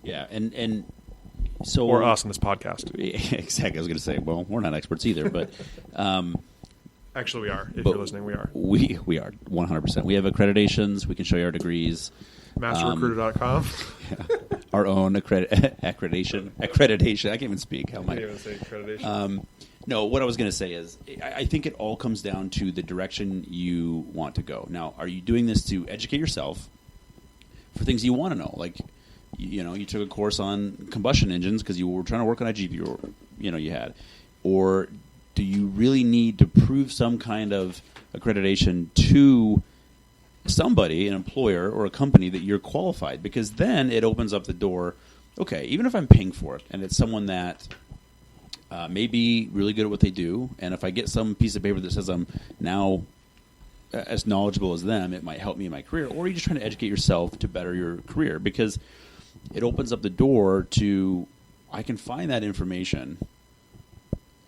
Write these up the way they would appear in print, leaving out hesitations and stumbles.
Yeah, and so or us on this podcast. Exactly. I was going to say, well, we're not experts either, but actually, we are. If you're listening, we are. We are 100%. We have accreditations. We can show you our degrees. MasterRecruiter.com. Yeah. Our own accreditation. I can't even speak. How am I? I can't even say accreditation. No, what I was going to say is I think it all comes down to the direction you want to go. Now, are you doing this to educate yourself for things you want to know? Like, you took a course on combustion engines because you were trying to work on a Jeep you had. Or do you really need to prove some kind of accreditation to somebody, an employer or a company, that you're qualified? Because then it opens up the door. Okay, even if I'm paying for it and it's someone that may be really good at what they do, and if I get some piece of paper that says I'm now as knowledgeable as them, it might help me in my career. Or you're just trying to educate yourself to better your career, because it opens up the door to, I can find that information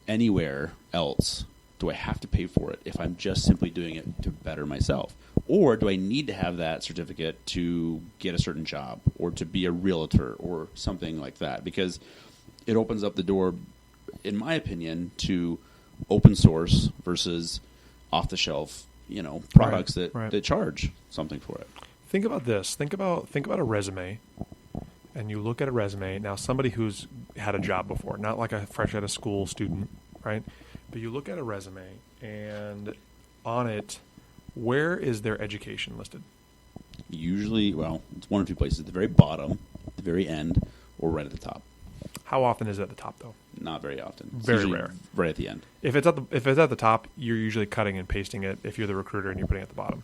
anywhere else. Do I have to pay for it if I'm just simply doing it to better myself? Or do I need to have that certificate to get a certain job or to be a realtor or something like that? Because it opens up the door, in my opinion, to open source versus off-the-shelf, products that charge something for it. Think about this. Think about a resume, and you look at a resume. Now, somebody who's had a job before, not like a fresh out of school student, right? But you look at a resume, and on it, where is their education listed? Usually, it's one of two places: at the very bottom, at the very end, or right at the top. How often is it at the top, though? Not very often. It's very rare. Right at the end. If it's at the top, you're usually cutting and pasting it. If you're the recruiter and you're putting it at the bottom,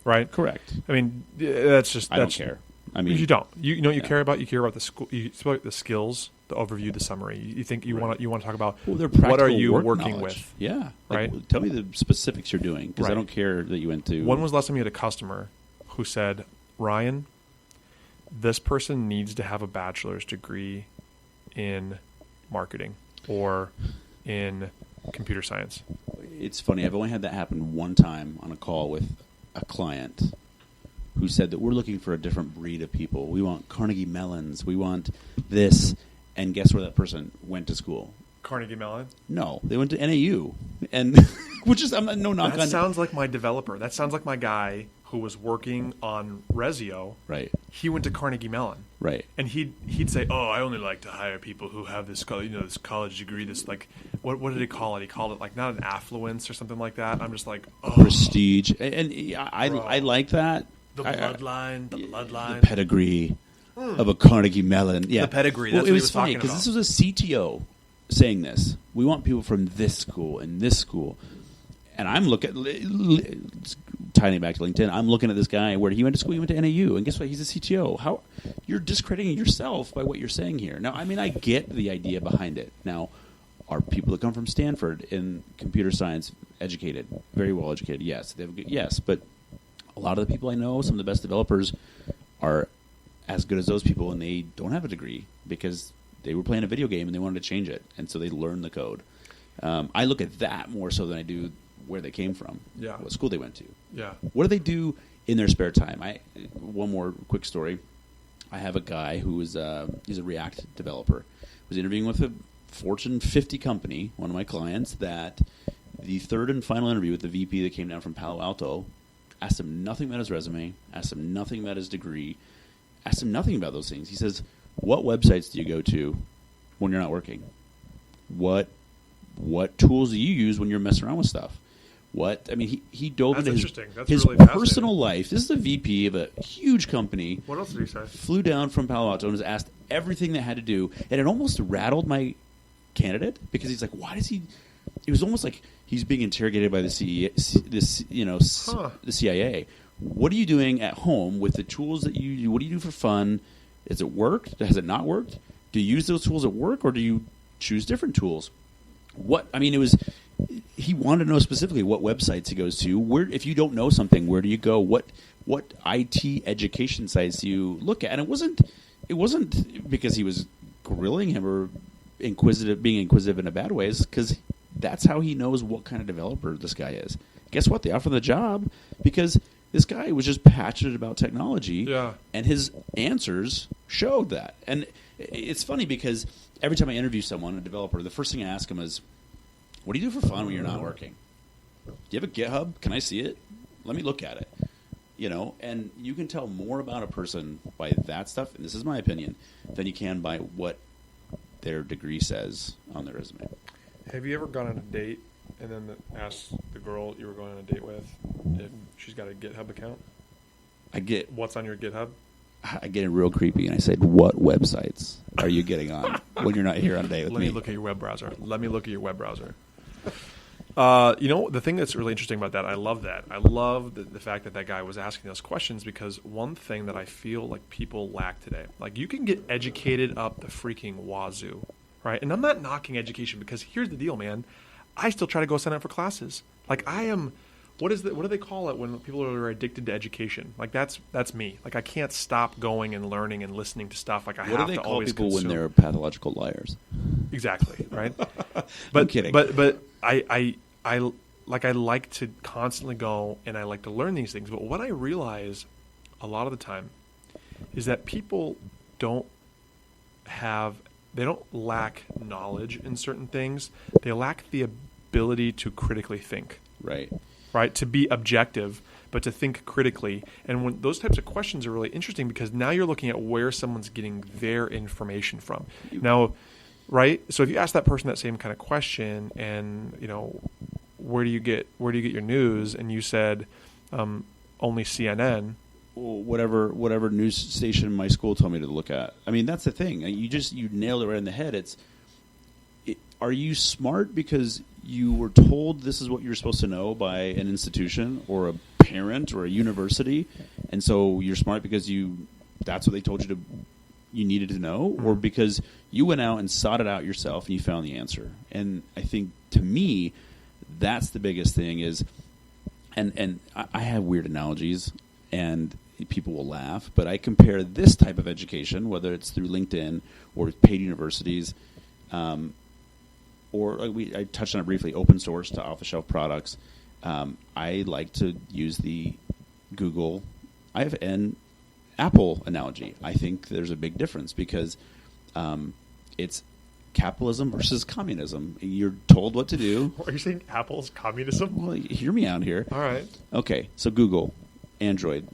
right? Correct. I mean, that's just. I don't care. I mean, you don't. You know what you care about? You care about the school. You about the skills, the overview, the summary. You think you want to talk about what are you working with? Yeah. Right. Tell me the specifics you're doing, because I don't care that you went to. When was the last time you had a customer who said, Ryan, this person needs to have a bachelor's degree in marketing or in computer science? It's funny. I've only had that happen one time on a call with a client who said that we're looking for a different breed of people. We want Carnegie Mellons. We want this. And guess where that person went to school? Carnegie Mellon? No, they went to NAU. And which is, I'm not, no knock on. That sounds like my developer. That sounds like my guy who was working on Rezio. Right. He went to Carnegie Mellon. Right. And he'd say, "Oh, I only like to hire people who have this this college degree, this like what did he call it? He called it like not an affluence or something like that." I'm just like, "Oh, prestige." And I like that. The bloodline. The pedigree of a Carnegie Mellon. Yeah. The pedigree. That's what he was funny because this was a CTO saying this. We want people from this school and this school. And I'm looking, tying it back to LinkedIn, I'm looking at this guy where he went to school, he went to NAU, and guess what? He's a CTO. How you're discrediting yourself by what you're saying here. Now, I mean, I get the idea behind it. Now, are people that come from Stanford in computer science educated? Very well educated, yes. Yes, but a lot of the people I know, some of the best developers, are as good as those people, and they don't have a degree because they were playing a video game and they wanted to change it, and so they learned the code. I look at that more so than I do where they came from, what school they went to. Yeah. What do they do in their spare time? One more quick story. I have a guy who is he's a React developer. Was interviewing with a Fortune 50 company, one of my clients, that the third and final interview with the VP that came down from Palo Alto asked him nothing about his resume, asked him nothing about his degree, asked him nothing about those things. He says, "What websites do you go to when you're not working? What tools do you use when you're messing around with stuff?" He dove into his really personal life. This is a VP of a huge company. What else did he say? Flew down from Palo Alto and was asked everything that had to do, and it almost rattled my candidate because he's like, "Why does he?" It was almost like he's being interrogated by the CIA. What are you doing at home with the tools that you use? What do you do for fun? Has it worked? Has it not worked? Do you use those tools at work, or do you choose different tools? He wanted to know specifically what websites he goes to. Where, if you don't know something, where do you go? What IT education sites do you look at? And it wasn't because he was grilling him or being inquisitive in a bad way. It's because that's how he knows what kind of developer this guy is. Guess what? They offer the job because This guy was just passionate about technology, Yeah. and his answers showed that. And it's funny because every time I interview someone, a developer, the first thing I ask them is, what do you do for fun when you're not working? Do you have a GitHub? Can I see it? Let me look at it. And you can tell more about a person by that stuff, and this is my opinion, than you can by what their degree says on their resume. Have you ever gone on a date and then asked the girl you were going on a date with if she's got a GitHub account? What's on your GitHub? I get it real creepy, and I said, what websites are you getting on when you're not here on a date with me? Let me look at your web browser. The thing that's really interesting about that, I love that. I love the fact that guy was asking those questions, because one thing that I feel like people lack today, like you can get educated up the freaking wazoo, right? And I'm not knocking education, because here's the deal, man. I still try to go sign up for classes. Like I am, what do they call it when people are addicted to education? Like that's me. Like I can't stop going and learning and listening to stuff. Like I have to always consume. What do they call people when they're pathological liars? Exactly, right? But I'm kidding. But I like to constantly go and I like to learn these things. But what I realize a lot of the time is that people don't lack knowledge in certain things. They lack the ability to critically think. Right? To be objective, but to think critically. And when those types of questions are really interesting, because now you're looking at where someone's getting their information from. Now, right? So if you ask that person that same kind of question, and where do you get your news? And you said only CNN. Whatever news station my school told me to look at. I mean, that's the thing. You nailed it right in the head. Are you smart because you were told this is what you're supposed to know by an institution or a parent or a university, and so you're smart because that's what they told you needed to know, or because you went out and sought it out yourself and you found the answer? And I think, to me, that's the biggest thing is, and I have weird analogies, and people will laugh, but I compare this type of education, whether it's through LinkedIn or paid universities, or I touched on it briefly, open source to off-the-shelf products. I like to use the Google and Apple analogy. I think there's a big difference because it's capitalism versus communism. You're told what to do. Are you saying Apple's communism? Well, hear me out here. All right. Okay, so Google, Android,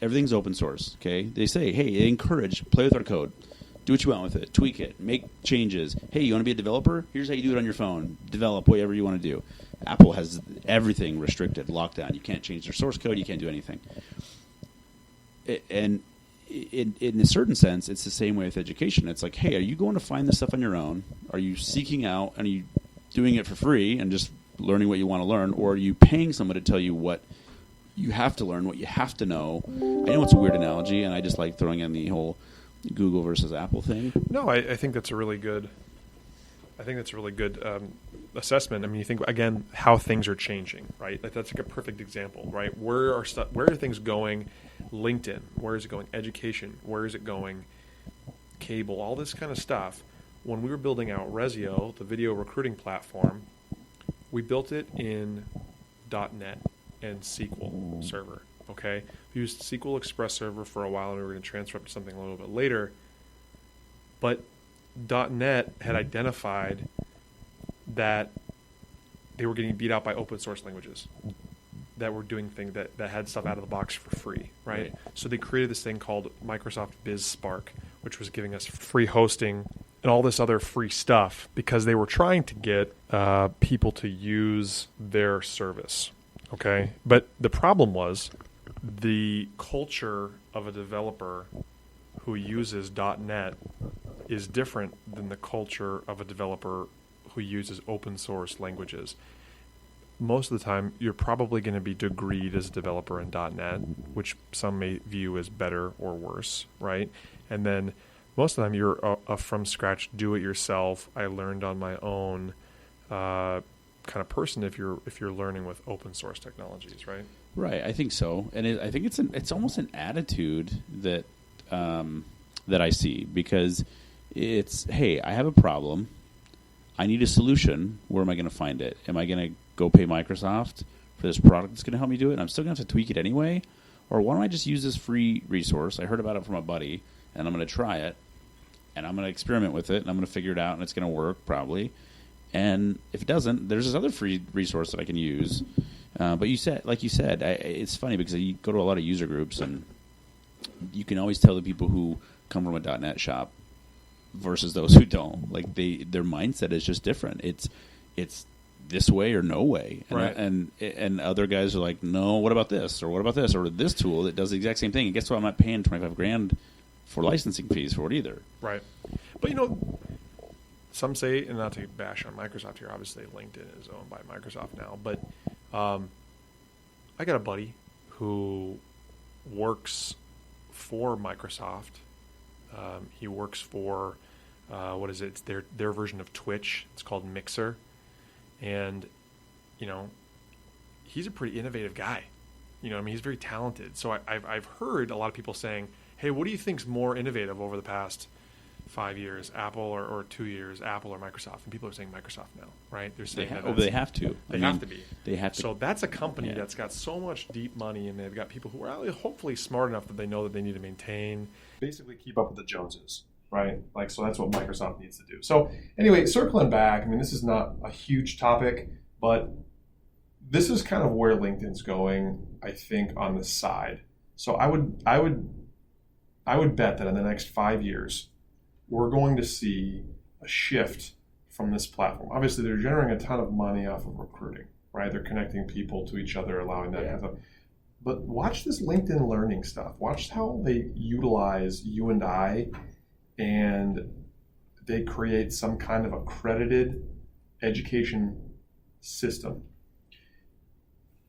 everything's open source. Okay, they say, hey, encourage, play with our code. Do what you want with it. Tweak it. Make changes. Hey, you want to be a developer? Here's how you do it on your phone. Develop whatever you want to do. Apple has everything restricted, locked down. You can't change their source code. You can't do anything. And in a certain sense, it's the same way with education. It's like, hey, are you going to find this stuff on your own? Are you seeking out, and are you doing it for free and just learning what you want to learn? Or are you paying someone to tell you what you have to learn, what you have to know? I know it's a weird analogy, and I just like throwing in the whole Google versus Apple thing. No, I think that's a really good. Assessment. I mean, you think again how things are changing, right? Like that's like a perfect example, right? Where are things going? LinkedIn, where is it going? Education, where is it going? Cable, all this kind of stuff. When we were building out Resio, the video recruiting platform, we built it in .NET and SQL Server. Okay, we used SQL Express Server for a while, and we were going to transfer up to something a little bit later. But .NET had identified that they were getting beat out by open source languages that were doing things that had stuff out of the box for free, right? So they created this thing called Microsoft Biz Spark, which was giving us free hosting and all this other free stuff because they were trying to get people to use their service, okay? But the problem was the culture of a developer who uses .NET is different than the culture of a developer who uses open source languages. Most of the time, you're probably going to be degreed as a developer in .NET, which some may view as better or worse, right? And then most of the time, you're a from scratch, do it yourself. I learned on my own kind of person if you're learning with open source technologies, right? Right, I think so, and I think it's almost an attitude that that I see, because it's, hey, I have a problem, I need a solution. Where am I going to find it? Am I going to go pay Microsoft for this product that's going to help me do it? And I'm still going to have to tweak it anyway, Or why don't I just use this free resource? I heard about it from a buddy, and I'm going to try it, and I'm going to experiment with it, and I'm going to figure it out, and it's going to work probably. And if it doesn't, there's this other free resource that I can use. But like you said, it's funny because you go to a lot of user groups, and you can always tell the people who come from a .NET shop versus those who don't. Like their mindset is just different. It's this way or no way. And, right. and other guys are like, no, what about this? Or what about this? Or this tool that does the exact same thing. And guess what? I'm not paying $25,000 for licensing fees for it either. Right. But, some say, and not to bash on Microsoft here, obviously LinkedIn is owned by Microsoft now, but I got a buddy who works for Microsoft. He works for, what is it? It's their version of Twitch. It's called Mixer. And, he's a pretty innovative guy. He's very talented. So I've heard a lot of people saying, hey, what do you think's more innovative over the past 5 years, Apple or 2 years, Apple or Microsoft? And people are saying Microsoft now, right? They're saying they have to. They have to be. They have to. So that's a company that's got so much deep money, and they've got people who are hopefully smart enough that they know that they need to maintain, basically keep up with the Joneses, right? So that's what Microsoft needs to do. So anyway, circling back, this is not a huge topic, but this is kind of where LinkedIn's going, I think, on the side. So I would bet that in the next 5 years, we're going to see a shift from this platform. Obviously, they're generating a ton of money off of recruiting, right? They're connecting people to each other, allowing that kind of stuff. But watch this LinkedIn learning stuff. Watch how they utilize you and I, and they create some kind of accredited education system.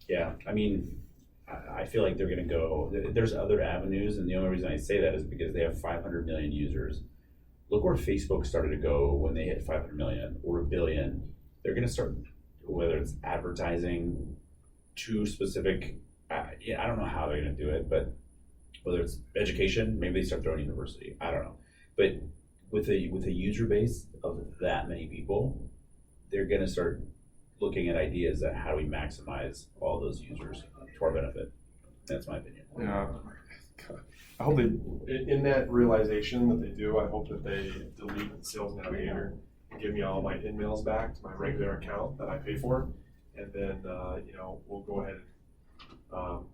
Yeah, I feel like they're going to go, there's other avenues, and the only reason I say that is because they have 500 million users. Look where Facebook started to go when they hit 500 million or 1 billion. They're going to start, whether it's advertising to specific, I don't know how they're going to do it, but whether it's education, maybe they start their own university. I don't know. But with a user base of that many people, they're going to start looking at ideas that how do we maximize all those users to our benefit. That's my opinion. Yeah. I hope they, in that realization that they do, I hope that they delete the Sales Navigator and give me all my in-mails back to my regular account that I pay for. And then, we'll go ahead and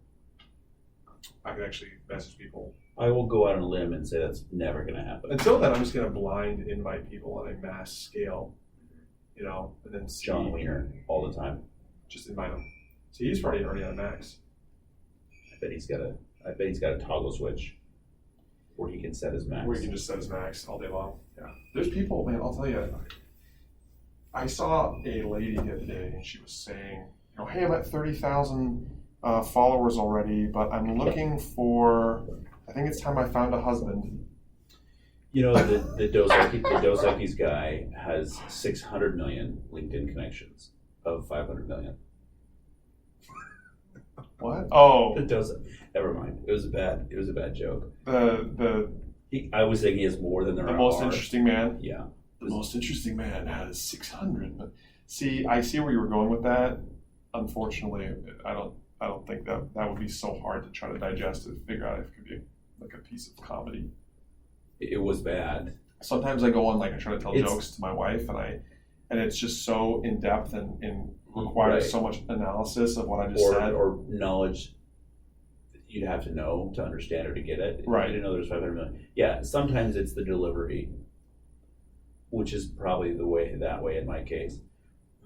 I can actually message people. I will go out on a limb and say that's never going to happen. Until then, I'm just going to blind invite people on a mass scale, and then see. John Wiener all the time. Just invite him. See, he's probably already on Max. I bet he's got a toggle switch where he can set his max. Where he can just set his max all day long. Yeah. There's people, man, I'll tell you. I saw a lady the other day, and she was saying, hey, I'm at 30,000 followers already, but I'm looking for, I think it's time I found a husband. The Dos Equis guy has 600 million LinkedIn connections of 500 million. What? Oh, never mind. It was a bad joke. I was saying he has more than there are. The most interesting man. Yeah. The most interesting man has 600. But see, I see where you were going with that. Unfortunately, I don't think that would be so hard to try to digest and figure out if it could be like a piece of comedy. It was bad. Sometimes I go on, I try to tell jokes to my wife, and it's just so in depth and requires so much analysis of what I just said. Or knowledge that you'd have to know to understand or to get it. Right. You didn't know there's 500 million. Yeah, sometimes it's the delivery, which is probably that way in my case.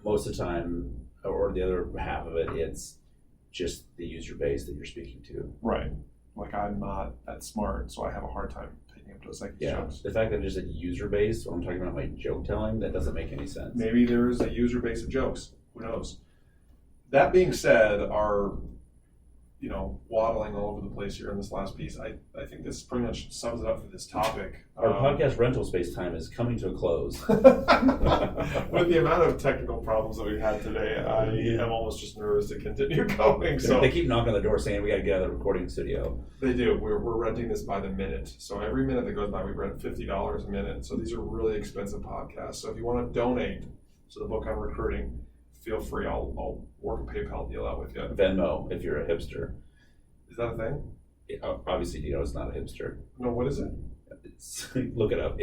Most of the time, or the other half of it, it's just the user base that you're speaking to. Right. I'm not that smart, so I have a hard time picking up those jokes. The fact that there's a user base, when I'm talking about my joke telling, that doesn't make any sense. Maybe there is a user base of jokes. Who knows? That being said, our waddling all over the place here in this last piece, I think this pretty much sums it up for this topic. Our podcast rental space time is coming to a close. With the amount of technical problems that we've had today, I am almost just nervous to continue going. So they keep knocking on the door saying we got to get out of the recording studio. They do. We're renting this by the minute. So every minute that goes by, we rent $50 a minute. So these are really expensive podcasts. So if you want to donate to the book on recruiting, feel free. I'll work a PayPal deal out with you. Venmo, if you're a hipster. Is that a thing? Obviously, it's not a hipster. No, what is it? Look it up.